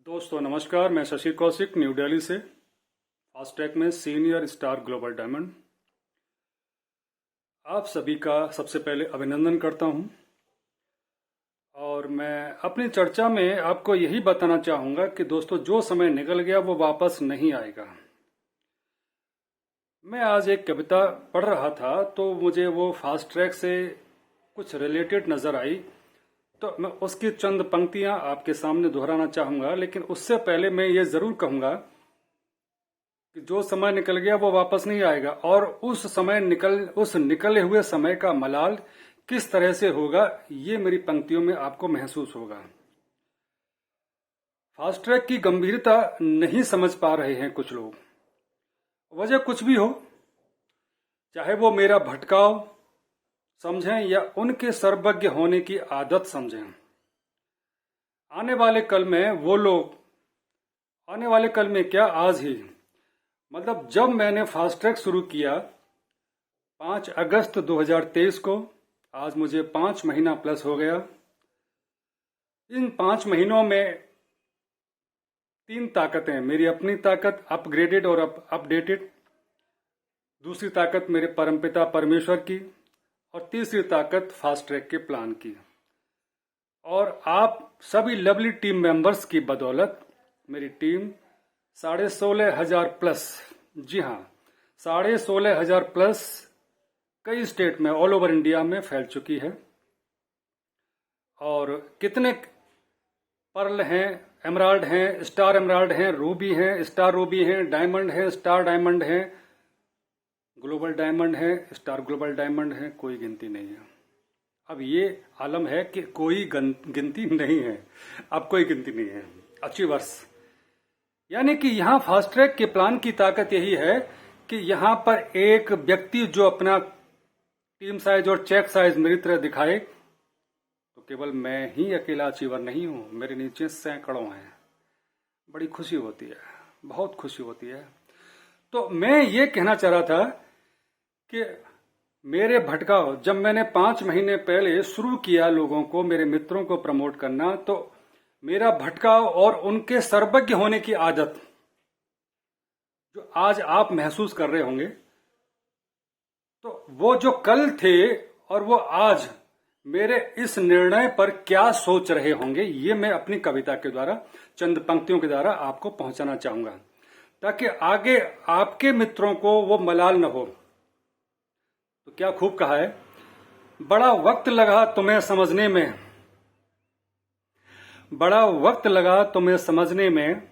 दोस्तों नमस्कार, मैं शशि कौशिक न्यू दिल्ली से फास्ट ट्रैक में सीनियर स्टार ग्लोबल डायमंड। आप सभी का सबसे पहले अभिनंदन करता हूं और मैं अपनी चर्चा में आपको यही बताना चाहूंगा कि दोस्तों जो समय निकल गया वो वापस नहीं आएगा। मैं आज एक कविता पढ़ रहा था तो मुझे वो फास्ट ट्रैक से कुछ रिलेटेड नजर आई, तो मैं उसकी चंद पंक्तियां आपके सामने दोहराना चाहूंगा। लेकिन उससे पहले मैं ये जरूर कहूंगा कि जो समय निकल गया वो वापस नहीं आएगा और उस निकले हुए समय का मलाल किस तरह से होगा ये मेरी पंक्तियों में आपको महसूस होगा। फास्ट ट्रैक की गंभीरता नहीं समझ पा रहे हैं कुछ लोग। वजह कुछ भी हो, चाहे वो मेरा भटकाव समझें या उनके सर्वज्ञ होने की आदत समझें, आने वाले कल में क्या आज ही, मतलब जब मैंने फास्ट ट्रैक शुरू किया 5 अगस्त 2023 को, आज मुझे 5 महीना प्लस हो गया। इन 5 महीनों में 3 ताकतें, मेरी अपनी ताकत अपग्रेडेड और अपडेटेड, दूसरी ताकत मेरे परमपिता परमेश्वर की और तीसरी ताकत फास्ट ट्रैक के प्लान की। और आप सभी लवली टीम मेंबर्स की बदौलत मेरी टीम 16,500 प्लस, जी हाँ 16,500 प्लस कई स्टेट में ऑल ओवर इंडिया में फैल चुकी है। और कितने पर्ल हैं, एमराल्ड हैं, स्टार एमराल्ड हैं, रूबी हैं, स्टार रूबी हैं, डायमंड हैं, स्टार डायमंड हैं, ग्लोबल डायमंड हैं, स्टार ग्लोबल डायमंड हैं, कोई गिनती नहीं है। अब ये आलम है कि कोई गिनती नहीं है, अब कोई गिनती नहीं है। अचीवर्स, यानी कि यहां फास्ट ट्रैक के प्लान की ताकत यही है कि यहां पर एक व्यक्ति जो अपना टीम साइज और चेक साइज मेरी तरह दिखाए, तो केवल मैं ही अकेला अचीवर नहीं हूं, मेरे नीचे सैकड़ों हैं। बड़ी खुशी होती है, बहुत खुशी होती है। तो मैं ये कहना चाह रहा था कि मेरे भटकाव, जब मैंने 5 महीने पहले शुरू किया लोगों को, मेरे मित्रों को प्रमोट करना, तो मेरा भटकाव और उनके सर्वज्ञ होने की आदत जो आज आप महसूस कर रहे होंगे, तो वो जो कल थे और वो आज मेरे इस निर्णय पर क्या सोच रहे होंगे, ये मैं अपनी कविता के द्वारा, चंद पंक्तियों के द्वारा आपको पहुंचाना चाहूंगा, ताकि आगे आपके मित्रों को वो मलाल न हो। तो क्या खूब कहा है, बड़ा वक्त लगा तुम्हें समझने में, बड़ा वक्त लगा तुम्हें समझने में,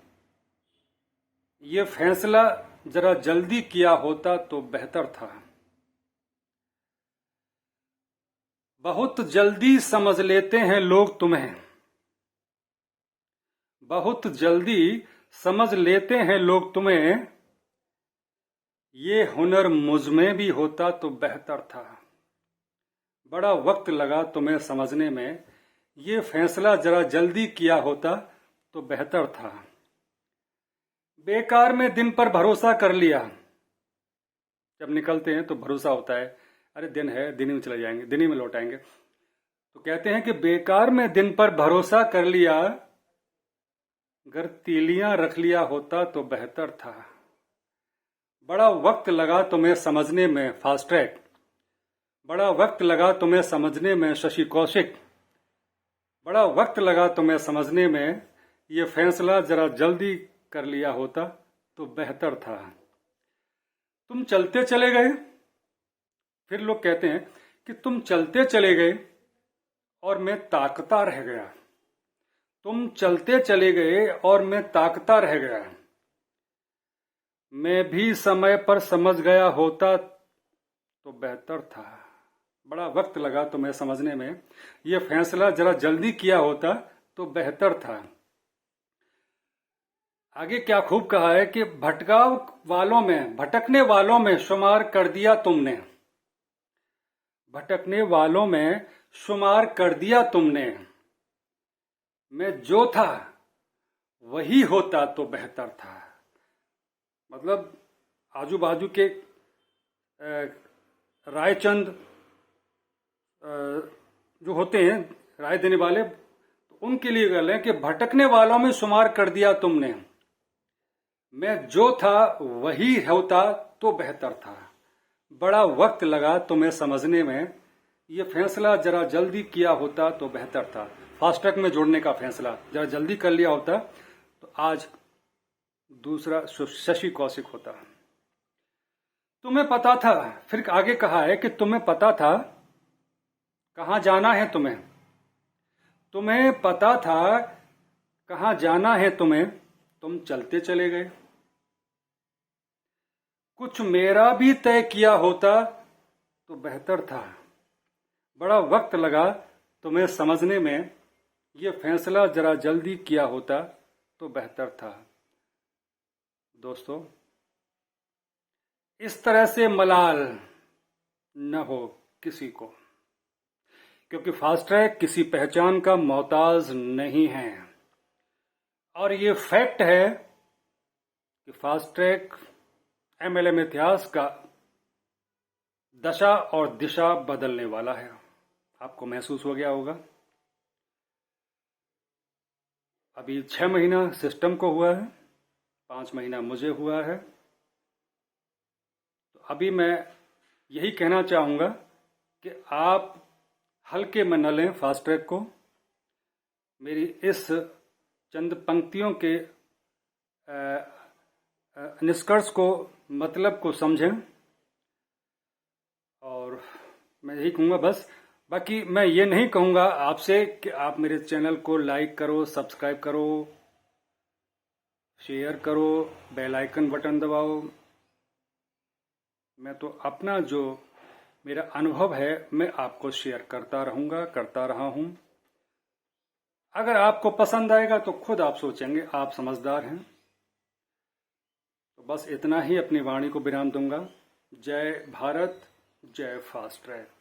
ये फैसला जरा जल्दी किया होता तो बेहतर था। बहुत जल्दी समझ लेते हैं लोग तुम्हें, बहुत जल्दी समझ लेते हैं लोग तुम्हें, ये हुनर मुझ में भी होता तो बेहतर था। बड़ा वक्त लगा तुम्हें समझने में, ये फैसला जरा जल्दी किया होता तो बेहतर था। बेकार में दिन पर भरोसा कर लिया। जब निकलते हैं तो भरोसा होता है, अरे दिन है, दिन ही में चले जाएंगे, दिन ही में लौट आएंगे। तो कहते हैं कि बेकार में दिन पर भरोसा कर लिया, अगर तीलियां रख लिया होता तो बेहतर था। बड़ा वक्त लगा तुम्हें समझने में फास्ट ट्रैक, बड़ा वक्त लगा तुम्हें समझने में शशि कौशिक, बड़ा वक्त लगा तुम्हें समझने में, ये फैसला जरा जल्दी कर लिया होता तो बेहतर था। तुम चलते चले गए, फिर लोग कहते हैं कि तुम चलते चले गए और मैं ताकता रह गया। तुम चलते चले गए और मैं ताकता रह गया। मैं भी समय पर समझ गया होता तो बेहतर था। बड़ा वक्त लगा तुम्हें समझने में, यह फैसला जरा जल्दी किया होता तो बेहतर था। आगे क्या खूब कहा है कि भटकने वालों में शुमार कर दिया तुमने, भटकने वालों में शुमार कर दिया तुमने, मैं जो था वही होता तो बेहतर था। मतलब आजू बाजू के रायचंद जो होते हैं, राय देने वाले, तो उनके लिए गल है कि भटकने वालों में शुमार कर दिया तुमने। मैं जो था वही होता तो बेहतर था। बड़ा वक्त लगा तुम्हें समझने में, ये फैसला जरा जल्दी किया होता तो बेहतर था। फास्ट ट्रैक में जोड़ने का फैसला जरा जल्दी कर लिया होता तो आज दूसरा शशि कौशिक होता। तुम्हें पता था, फिर आगे कहा है कि तुम्हें पता था कहां जाना है तुम्हें। तुम्हें पता था कहां जाना है तुम्हें, तुम चलते चले गए। कुछ मेरा भी तय किया होता तो बेहतर था। बड़ा वक्त लगा तुम्हें समझने में, ये फैसला जरा जल्दी किया होता तो बेहतर था। दोस्तों, इस तरह से मलाल न हो किसी को, क्योंकि फास्ट ट्रैक किसी पहचान का मोहताज नहीं है। और ये फैक्ट है कि फास्ट ट्रैक एमएलएम इतिहास का दशा और दिशा बदलने वाला है। आपको महसूस हो गया होगा। अभी 6 महीना सिस्टम को हुआ है, 5 महीना मुझे हुआ है। तो अभी मैं यही कहना चाहूंगा कि आप हल्के में न लें फास्ट ट्रैक को। मेरी इस चंद पंक्तियों के निष्कर्ष को, मतलब को समझें। और मैं यही कहूंगा बस। बाकी मैं ये नहीं कहूंगा आपसे कि आप मेरे चैनल को लाइक करो, सब्सक्राइब करो, शेयर करो, बेल आइकन बटन दबाओ। मैं तो अपना जो मेरा अनुभव है मैं आपको शेयर करता रहूंगा, करता रहा हूं। अगर आपको पसंद आएगा तो खुद आप सोचेंगे, आप समझदार हैं। तो बस इतना ही अपनी वाणी को विराम दूंगा। जय भारत, जय फास्ट ट्रैक।